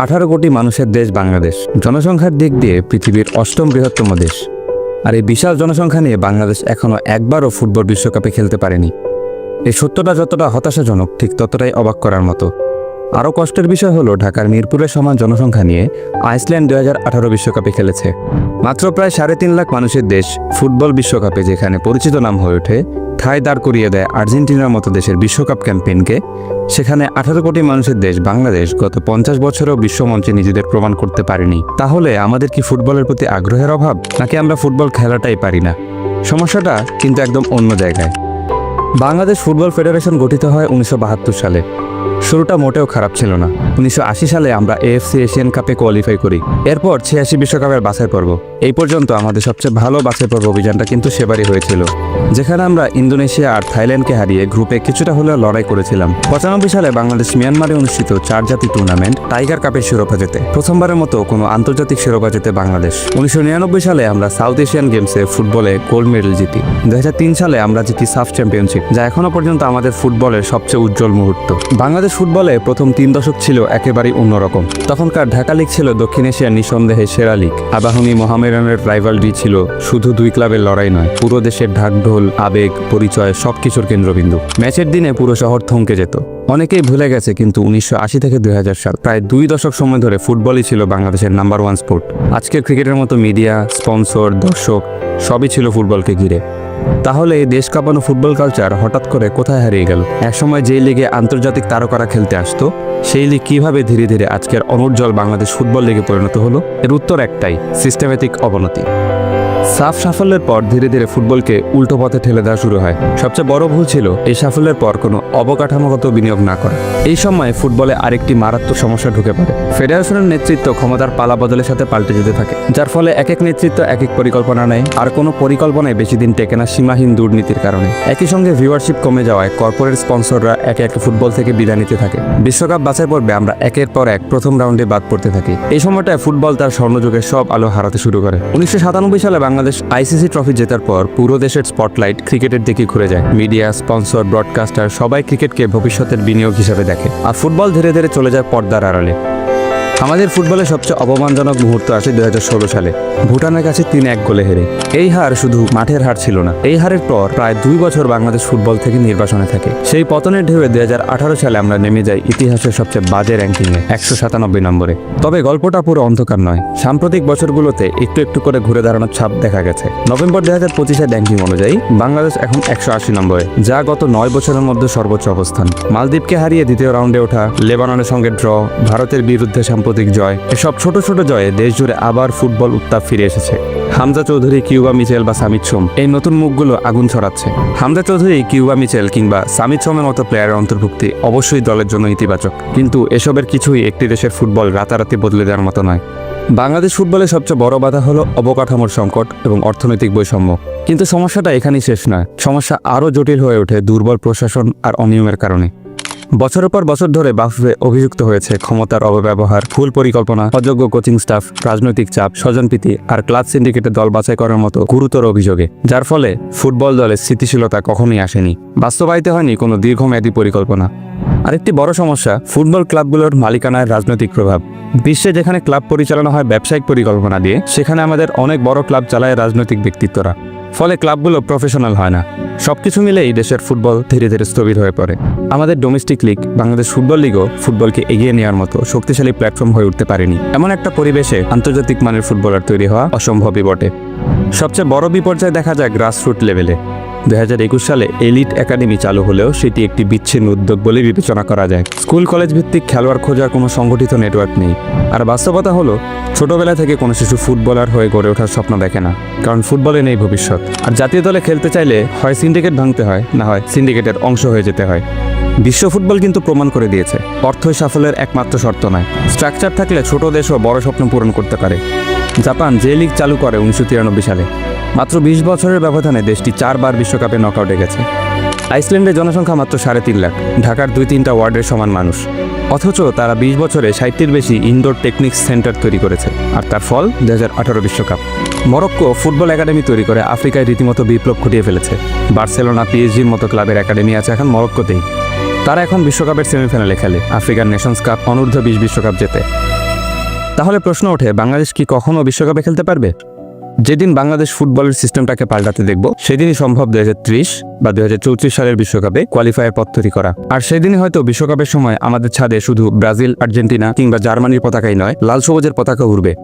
18 কোটি মানুষের দেশ বাংলাদেশ, জনসংখ্যার দিক দিয়ে পৃথিবীর 8ম বৃহত্তম দেশ। আর এই বিশাল জনসংখ্যা নিয়ে বাংলাদেশ এখনও একবারও ফুটবল বিশ্বকাপে খেলতে পারেনি। এই সত্যটা যতটা হতাশাজনক, ঠিক ততটাই অবাক করার মতো। আরও কষ্টের বিষয় হলো ঢাকার মিরপুরের সমান জনসংখ্যা নিয়ে আইসল্যান্ড 2018 বিশ্বকাপে খেলেছে। মাত্র প্রায় 3.5 লাখ মানুষের দেশ ফুটবল বিশ্বকাপে যেখানে পরিচিত নাম হয়ে ওঠে, ঠাঁই দাঁড় করিয়ে দেয় আর্জেন্টিনার মতো দেশের বিশ্বকাপ ক্যাম্পেইনকে, সেখানে 18 কোটি মানুষের দেশ বাংলাদেশ গত 50 বছরেও বিশ্বমঞ্চে নিজেদের প্রমাণ করতে পারেনি। তাহলে আমাদের কি ফুটবলের প্রতি আগ্রহের অভাব, নাকি আমরা ফুটবল খেলাটাই পারি না? সমস্যাটা কিন্তু একদম অন্য জায়গায়। বাংলাদেশ ফুটবল ফেডারেশন গঠিত হয় 1972 সালে। শুরুটা মোটেও খারাপ ছিল না। 1980 সালে আমরা AFC এশিয়ান কাপে কোয়ালিফাই করি। এরপর 86 বিশ্বকাপের বাছাই পর্ব। এই পর্যন্ত আমাদের সবচেয়ে ভালো বাছাই পর্ব অভিযানটা কিন্তু সেবারই হয়েছিল, যেখানে আমরা ইন্দোনেশিয়া আর থাইল্যান্ডকে হারিয়ে গ্রুপে কিছুটা হলেও লড়াই করেছিলাম। 95 সালে বাংলাদেশ মিয়ানমারে অনুষ্ঠিত 4 জাতি টুর্নামেন্ট টাইগার কাপের শিরোপা জেতে, প্রথমবারের মতো কোনো আন্তর্জাতিক শিরোপা জেতে বাংলাদেশ। 1999 সালে আমরা সাউথ এশিয়ান গেমসে ফুটবলে গোল্ড মেডেল জিতি। 2003 সালে আমরা জিতি সাফ চ্যাম্পিয়নশিপ, যা এখনো পর্যন্ত আমাদের ফুটবলের সবচেয়ে উজ্জ্বল মুহূর্ত। বাংলাদেশ ফুটবলে প্রথম 3 দশক ছিল একেবারেই অন্যরকম। তখনকার ঢাকা লিগ ছিল দক্ষিণ এশিয়ার নিঃসন্দেহে সেরা লিগ। আবাহনী মোহামেডানের রাইভালরি ছিল শুধু 2 ক্লাবের লড়াই নয়, পুরো দেশের ঢাকঢোল, আবেগ, পরিচয় সবকিছুর কেন্দ্রবিন্দু। ম্যাচের দিনে পুরো শহর থমকে যেত। অনেকেই ভুলে গেছে, কিন্তু 1980 থেকে 2000 সাল, প্রায় 2 দশক সময় ধরে ফুটবলই ছিল বাংলাদেশের নাম্বার 1 স্পোর্ট। আজকের ক্রিকেটের মতো মিডিয়া, স্পন্সর, দর্শক সবই ছিল ফুটবলকে ঘিরে। তাহলে এই দেশ কাঁপানো ফুটবল কালচার হঠাৎ করে কোথায় হারিয়ে গেল? একসময় যেই লিগে আন্তর্জাতিক তারকারা খেলতে আসতো, সেই লিগ কিভাবে ধীরে ধীরে আজকের অনুজ্জ্বল বাংলাদেশ ফুটবল লিগে পরিণত হলো? এর উত্তর একটাই: সিস্টেমেটিক অবনতি। সাফ সাফল্যের পর ধীরে ধীরে ফুটবলকে উল্টো পথে ঠেলে দেওয়া শুরু হয়। সবচেয়ে বড় ভুল ছিল এই সাফল্যের পর কোনো অবকাঠামোগত বিনিয়োগ না করা। এই সময় ফুটবলে আরেকটি মারাত্মক সমস্যা ঢুকে পড়ে। ফেডারেশনের নেতৃত্ব ক্ষমতার পালা বদলের সাথে পাল্টে যেতে থাকে, যার ফলে এক এক নেতৃত্ব এক এক পরিকল্পনা নেয়, আর কোনো পরিকল্পনায় বেশি দিন টেকে না সীমাহীন দুর্নীতির কারণে। একই সঙ্গে ভিউয়ারশিপ কমে যাওয়ায় কর্পোরেট স্পন্সররা একে একে ফুটবল থেকে বিদায় নিতে থাকে। বিশ্বকাপ বাছাই পর্বে আমরা একের পর এক প্রথম রাউন্ডে বাদ পড়তে থাকি। এই সময়টায় ফুটবল তার স্বর্ণযুগের সব আলো হারাতে শুরু করে। 1997 সালে বাংলাদেশ ICC ট্রফি জেতার পর পুরো দেশের স্পটলাইট ক্রিকেটের দিকে ঘুরে যায়। মিডিয়া, স্পন্সর, ব্রডকাস্টার সবাই ক্রিকেটকে ভবিষ্যতের বিনিয়োগ হিসেবে দেখে, আর ফুটবল ধীরে ধীরে চলে যায় পর্দার আড়ালে। আমাদের ফুটবলের সবচেয়ে অপমানজনক মুহূর্ত আসে 2016 সালে, ভুটানের কাছে 3-1 গোলে হেরে। এই হার শুধু মাঠের হার ছিল না, এই হারের পর প্রায় 2 বছর বাংলাদেশ ফুটবল থেকে নির্বাসনে থাকে। সেই পতনের ঢেউয়ে 2018 সালে আমরা নেমে যাই ইতিহাসের সবচেয়ে বাজে র্যাঙ্কিংয়ে, 197 নম্বরে। তবে গল্পটা পুরো অন্ধকার নয়। সাম্প্রতিক বছরগুলোতে একটু একটু করে ঘুরে দাঁড়ানোর ছাপ দেখা গেছে। নভেম্বর 2025-এর র্যাঙ্কিং অনুযায়ী বাংলাদেশ এখন 180 নম্বরে, যা গত 9 বছরের মধ্যে সর্বোচ্চ অবস্থান। মালদ্বীপকে হারিয়ে দ্বিতীয় রাউন্ডে ওঠা, লেবাননের সঙ্গে ড্র, ভারতের বিরুদ্ধে সাম্প্রতিক জয়, এসব ছোট ছোট জয়ে দেশ জুড়ে আবার ফুটবল উত্তাপ ফিরে এসেছে। হামজা চৌধুরী, কিউবা মিচেল বা সামিত সোম, এই নতুন মুখগুলো আগুন ছড়াচ্ছে। হামজা চৌধুরী, কিউবা মিচেল কিংবা সামিত সোমের মতো প্লেয়ারের অন্তর্ভুক্তি অবশ্যই দলের জন্য ইতিবাচক, কিন্তু এসবের কিছুই একটি দেশের ফুটবল রাতারাতি বদলে দেওয়ার মতো নয়। বাংলাদেশ ফুটবলের সবচেয়ে বড় বাধা হলো অবকাঠামোর সংকট এবং অর্থনৈতিক বৈষম্য। কিন্তু সমস্যাটা এখানেই শেষ নয়। সমস্যা আরও জটিল হয়ে ওঠে দুর্বল প্রশাসন আর অনিয়মের কারণে। বছরের পর বছর ধরে বাফুফে অভিযুক্ত হয়েছে ক্ষমতার অপব্যবহার, ভুল পরিকল্পনা, অযোগ্য কোচিং স্টাফ, রাজনৈতিক চাপ, স্বজনপ্রীতি আর ক্লাব সিন্ডিকেটের দল বাছাই করার মতো গুরুতর অভিযোগে, যার ফলে ফুটবল দলের স্থিতিশীলতা কখনোই আসেনি। বাস্তবায়িত হয়নি কোনো দীর্ঘমেয়াদী পরিকল্পনা। আরেকটি বড় সমস্যা ফুটবল ক্লাবগুলোর মালিকানার রাজনৈতিক প্রভাব। বিশ্বে যেখানে ক্লাব পরিচালনা হয় ব্যবসায়িক পরিকল্পনা দিয়ে, সেখানে আমাদের অনেক বড় ক্লাব চালায় রাজনৈতিক ব্যক্তিত্বরা। ফলে ক্লাবগুলো প্রফেশনাল হয় না। সবকিছু মিলে এই দেশের ফুটবল ধীরে ধীরে স্থবির হয়ে পড়ে। আমাদের ডোমেস্টিক লিগ বাংলাদেশ ফুটবল লিগও ফুটবলকে এগিয়ে নেওয়ার মতো শক্তিশালী প্ল্যাটফর্ম হয়ে উঠতে পারেনি। এমন একটা পরিবেশে আন্তর্জাতিক মানের ফুটবলার তৈরি হওয়া অসম্ভবই বটে। সবচেয়ে বড় বিপর্যয় দেখা যায় গ্রাসরুট লেভেলে। 2021 সালে এলিট একাডেমি চালু হলেও সেটি একটি বিচ্ছিন্ন উদ্যোগ বলে বিবেচনা করা যায়। স্কুল কলেজ ভিত্তিক খেলোয়াড় খোঁজার কোনো সংগঠিত নেটওয়ার্ক নেই। আর বাস্তবতা হলো, ছোটবেলা থেকে কোনো শিশু ফুটবলার হয়ে গড়ে ওঠার স্বপ্ন দেখে না, কারণ ফুটবলে নেই ভবিষ্যৎ। আর জাতীয় দলে খেলতে চাইলে হয় সিন্ডিকেট ভাঙতে হয়, না হয় সিন্ডিকেটের অংশ হয়ে যেতে হয়। বিশ্ব ফুটবল কিন্তু প্রমাণ করে দিয়েছে, অর্থই সাফল্যের একমাত্র শর্ত নয়। স্ট্রাকচার থাকলে ছোট দেশও বড় স্বপ্ন পূরণ করতে পারে। জাপান যে লিগ চালু করে 1993 সালে, মাত্র 20 বছরের ব্যবধানে দেশটি 4 বার বিশ্বকাপে নকআউটে গেছে। আইসল্যান্ডের জনসংখ্যা মাত্র 3.5 লাখ, ঢাকার 2-3টা ওয়ার্ডের সমান মানুষ। অথচ তারা 20 বছরে 60টির বেশি ইনডোর টেকনিক্স সেন্টার তৈরি করেছে। আর তার ফল 2018 বিশ্বকাপ। মরক্কো ফুটবল একাডেমি তৈরি করে আফ্রিকায় রীতিমতো বিপ্লব ঘটিয়ে ফেলেছে। বার্সেলোনা, পিএসজির মতো ক্লাবের একাডেমি আছে এখন মরক্কোতেই। তারা এখন বিশ্বকাপের সেমিফাইনালে খেলে, আফ্রিকান নেশনস কাপ, অনূর্ধ্ব 20 বিশ্বকাপ জেতে। তাহলে প্রশ্ন ওঠে, বাংলাদেশ কি কখনো বিশ্বকাপে খেলতে পারবে? যেদিন বাংলাদেশ ফুটবলের সিস্টেমটাকে পাল্টাতে দেখব, সেদিনই সম্ভব 2030 বা 2034 সালের বিশ্বকাপে কোয়ালিফায়ার পথ তৈরি করা। আর সেদিনই হয়তো বিশ্বকাপের সময় আমাদের ছাদে শুধু ব্রাজিল, আর্জেন্টিনা কিংবা জার্মানির পতাকাই নয়, লাল সবুজের পতাকা উড়বে।